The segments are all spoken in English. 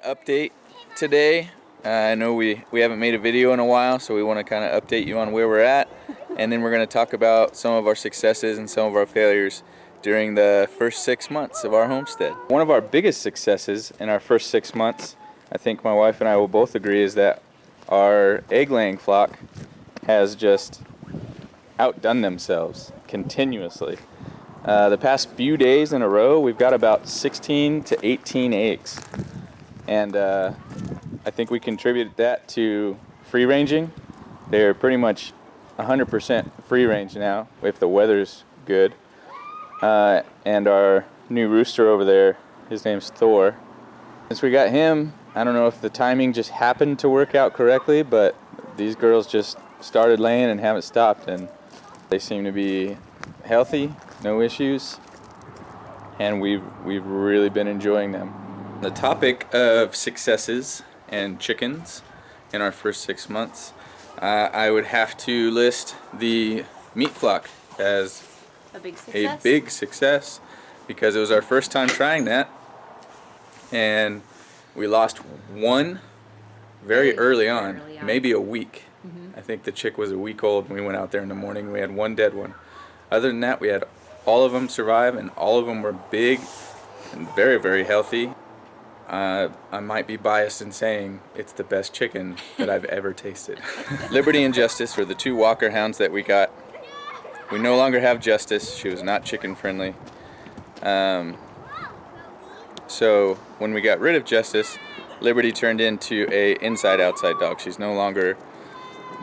an update today. I know we haven't made a video in a while, so we want to kind of update you on where we're at. And then we're going to talk about some of our successes and some of our failures during the first 6 months of our homestead. One of our biggest successes in our first 6 months, I think my wife and I will both agree, is that our egg-laying flock has just outdone themselves continuously. The past few days in a row, we've got about 16 to 18 eggs. And I think we contributed that to free ranging. They're pretty much 100% free range now if the weather's good. And our new rooster over there, his name's Thor. Since we got him, I don't know if the timing just happened to work out correctly, but these girls just started laying and haven't stopped, and they seem to be healthy, no issues, and we've really been enjoying them. The topic of successes and chickens in our first 6 months, I would have to list the meat flock as a big success because it was our first time trying that, and we lost one very early on, maybe a week. I think the chick was a week old when we went out there in the morning, and we had one dead one. Other than that, we had all of them survive, and all of them were big and very, very healthy. I might be biased in saying it's the best chicken that I've ever tasted. Liberty and Justice were the two Walker hounds that we got. We no longer have Justice. She was not chicken friendly. So when we got rid of Justice, Liberty turned into a inside-outside dog. She's no longer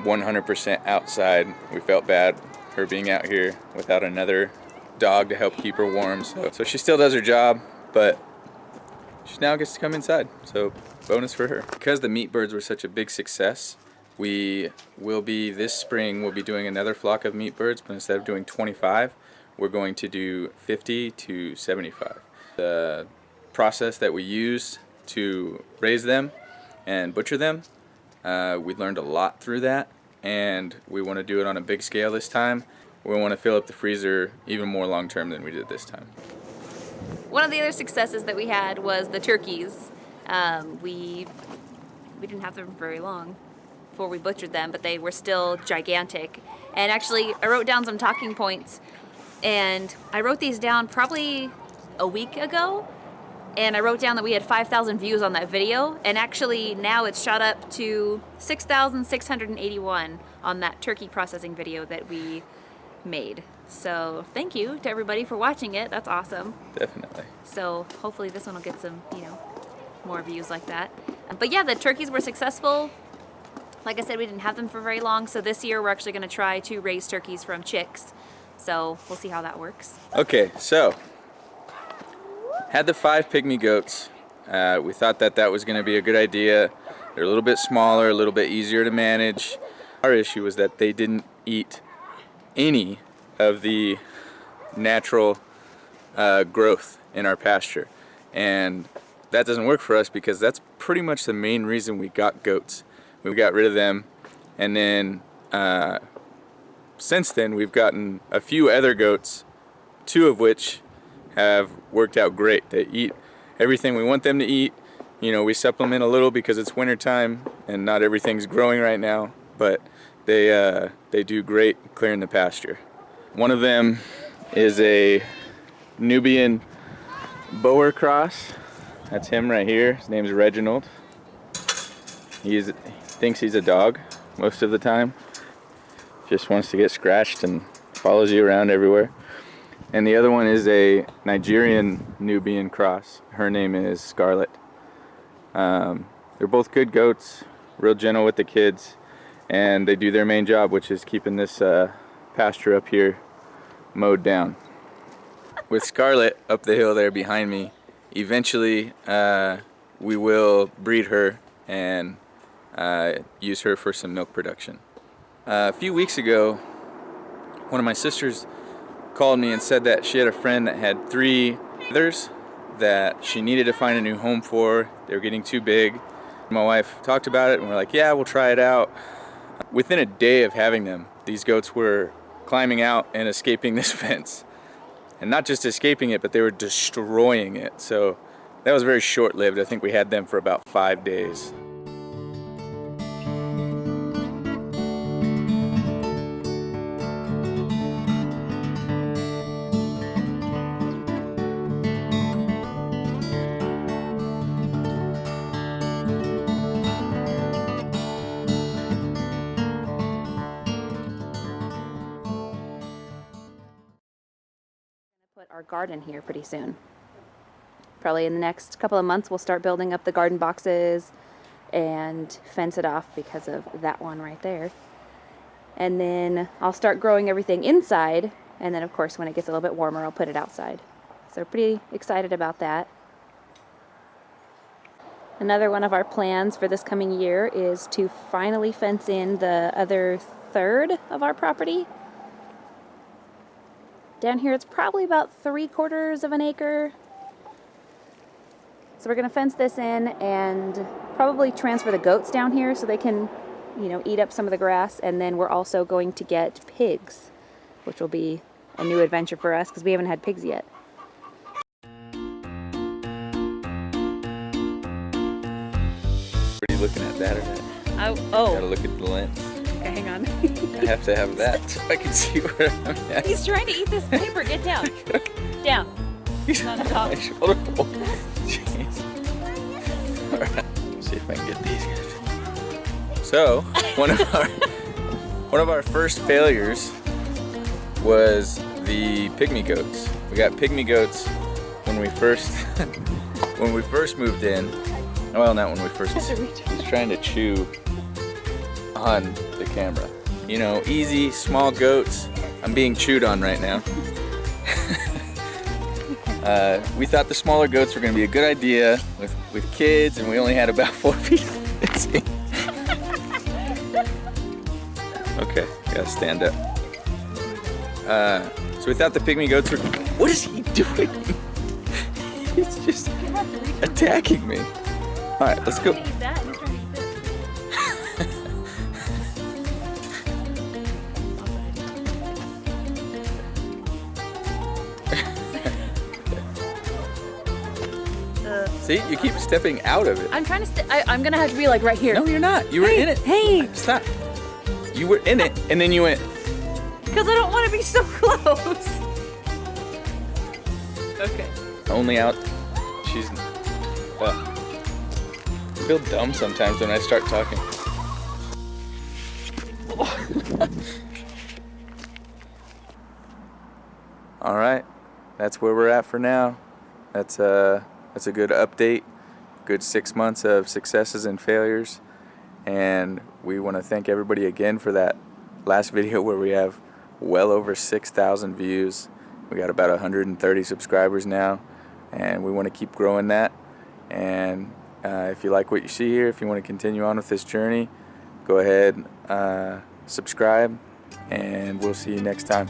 100% outside. We felt bad her being out here without another dog to help keep her warm. So she still does her job, but she now gets to come inside. So bonus for her. Because the meat birds were such a big success, we will be, this spring, we'll be doing another flock of meat birds, but instead of doing 25, we're going to do 50 to 75. The process that we use to raise them and butcher them, we learned a lot through that, and we want to do it on a big scale this time. We want to fill up the freezer even more long term than we did this time. One of the other successes that we had was the turkeys. We didn't have them very long before we butchered them, but they were still gigantic. And actually, I wrote down some talking points, and I wrote these down probably a week ago. And I wrote down that we had 5,000 views on that video, and actually now it's shot up to 6,681 on that turkey processing video that we made. So thank you to everybody for watching it. That's awesome. Definitely. So hopefully this one will get some, more views like that. But yeah, the turkeys were successful. Like I said, we didn't have them for very long, so this year we're actually going to try to raise turkeys from chicks. So we'll see how that works. Okay, so had the 5 Pygmy Goats. We thought that was going to be a good idea. They're a little bit smaller, a little bit easier to manage. Our issue was that they didn't eat any of the natural growth in our pasture. And that doesn't work for us because that's pretty much the main reason we got goats. We got rid of them, and then since then we've gotten a few other goats, 2 of which have worked out great. They eat everything we want them to eat. We supplement a little because it's winter time and not everything's growing right now, but they do great clearing the pasture. One of them is a Nubian Boer cross. That's him right here. His name's Reginald. He thinks he's a dog most of the time. Just wants to get scratched and follows you around everywhere. And the other one is a Nigerian Nubian cross. Her name is Scarlet. They're both good goats, real gentle with the kids, and they do their main job, which is keeping this pasture up here mowed down. With Scarlet up the hill there behind me, eventually we will breed her and use her for some milk production. A few weeks ago, one of my sisters called me and said that she had a friend that had 3 others that she needed to find a new home for. They were getting too big. My wife talked about it and we're like, yeah, we'll try it out. Within a day of having them, these goats were climbing out and escaping this fence. And not just escaping it, but they were destroying it. So that was very short-lived. I think we had them for about 5 days. Put our garden here pretty soon. Probably in the next couple of months we'll start building up the garden boxes and fence it off because of that one right there. And then I'll start growing everything inside, and then of course when it gets a little bit warmer I'll put it outside. So we're pretty excited about that. Another one of our plans for this coming year is to finally fence in the other third of our property. Down here it's probably about 3/4 of an acre. So we're going to fence this in and probably transfer the goats down here so they can, you know, eat up some of the grass. And then we're also going to get pigs, which will be a new adventure for us because we haven't had pigs yet. Are you looking at that or not? Oh. Gotta look at the lens. Okay, hang on. I have to have that so I can see where I'm at. He's trying to eat this paper. Get down. Down. He's on top. my shoulder. Jeez. All right. Let's see if I can get these guys. So one of our first failures was the Pygmy Goats. We got Pygmy Goats when we first moved in. Well, not when we first. He's trying to chew on the camera. You know, easy, small goats. I'm being chewed on right now. We thought the smaller goats were going to be a good idea with kids, and we only had about 4 people. Okay, gotta stand up. So we thought the Pygmy Goats were. What is he doing? He's just attacking me. All right, let's go. See, you keep stepping out of it. I'm trying to I'm gonna have to be like right here. No, you're not. You were in it. Hey! Stop. You were in it, and then you went. Because I don't want to be so close. Okay. Only out. She's. I feel dumb sometimes when I start talking. All right, that's where we're at for now. That's a good update. Good 6 months of successes and failures, and we want to thank everybody again for that last video where we have well over 6,000 views. We got about 130 subscribers now, and we want to keep growing that. And if you like what you see here, if you want to continue on with this journey, go ahead, subscribe, and we'll see you next time.